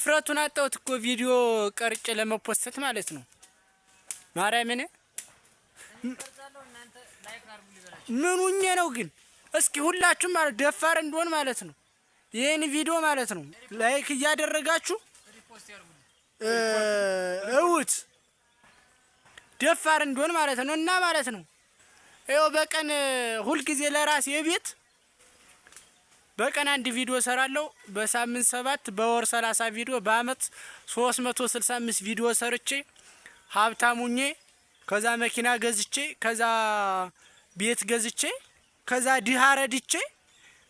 ፍረቱን አጣሁት እኮ ቪዲዮ ቀርጬ ለመፖስት ማለት ነው። ማርያምን ምኑኜ ነው ግን? እስኪ ሁላችሁም ማለት ደፋር እንደሆን ማለት ነው ይሄን ቪዲዮ ማለት ነው ላይክ እያደረጋችሁ እውት ደፋር እንደሆን ማለት ነው። እና ማለት ነው ይኸው በቀን ሁል ጊዜ ለራሴ የቤት በቀን አንድ ቪዲዮ ሰራለሁ። በሳምንት 7 በወር 30 ቪዲዮ በአመት 365 ቪዲዮ ሰርቼ ሀብታሙኜ ከዛ መኪና ገዝቼ ከዛ ቤት ገዝቼ ከዛ ድሃ ረድቼ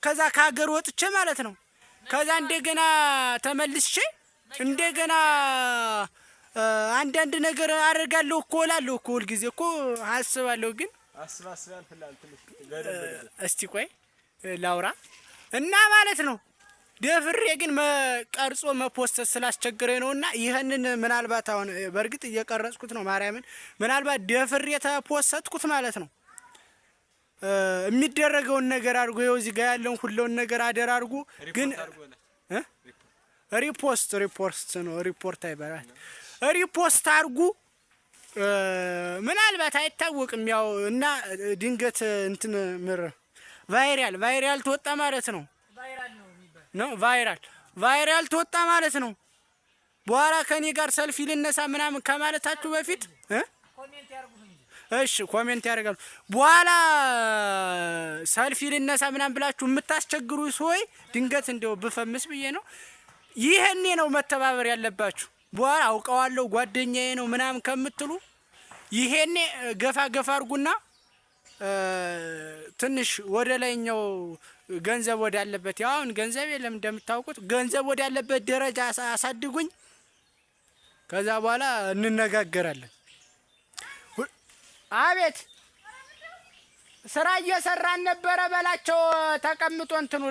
ከዛ ከሀገር ወጥቼ ማለት ነው ከዛ እንደገና ተመልሼ እንደገና አንዳንድ ነገር አደርጋለሁ እኮ እላለሁ እኮ ሁል ጊዜ እኮ አስባለሁ። ግን አስባስባል ፍላል ትንሽ ገደብ እስቲ ቆይ ላውራ እና ማለት ነው ደፍሬ ግን መቀርጾ መፖስት ስላስቸገረኝ ነውና ይሄንን ምናልባት አሁን በርግጥ እየቀረጽኩት ነው። ማርያምን ምናልባት ደፍሬ ተፖስተኩት ማለት ነው የሚደረገውን ነገር አድርጎ ይኸው እዚህ ጋር ያለውን ሁሉን ነገር አደር አድርጎ ግን ሪፖስት ነው ሪፖርት አይባልም ሪፖስት አድርጉ ምናልባት አይታወቅም። ያው እና ድንገት እንትን ምር ቫይራል ተወጣ ማለት ነው ቫይራል ተወጣ ማለት ነው። በኋላ ከኔ ጋር ሰልፊ ልነሳ ምናምን ከማለታችሁ በፊት ኮሜንት ያርጉ እንጂ እሺ ኮሜንት ያደርጋሉ። በኋላ ሰልፊ ልነሳ ምናምን ብላችሁ የምታስቸግሩ ሰዎች ድንገት እንደው ብፈምስ ብዬ ነው። ይሄኔ ነው መተባበር ያለባችሁ። በኋላ አውቀዋለሁ ጓደኛዬ ነው ምናምን ከምትሉ ይሄኔ ገፋ አድርጉና ትንሽ ወደ ላይኛው ገንዘብ ወደ ያለበት ያው አሁን ገንዘብ የለም እንደምታውቁት ገንዘብ ወደ ያለበት ደረጃ አሳድጉኝ። ከዛ በኋላ እንነጋገራለን። አቤት ስራ እየሰራን ነበረ በላቸው ተቀምጦ እንትኑ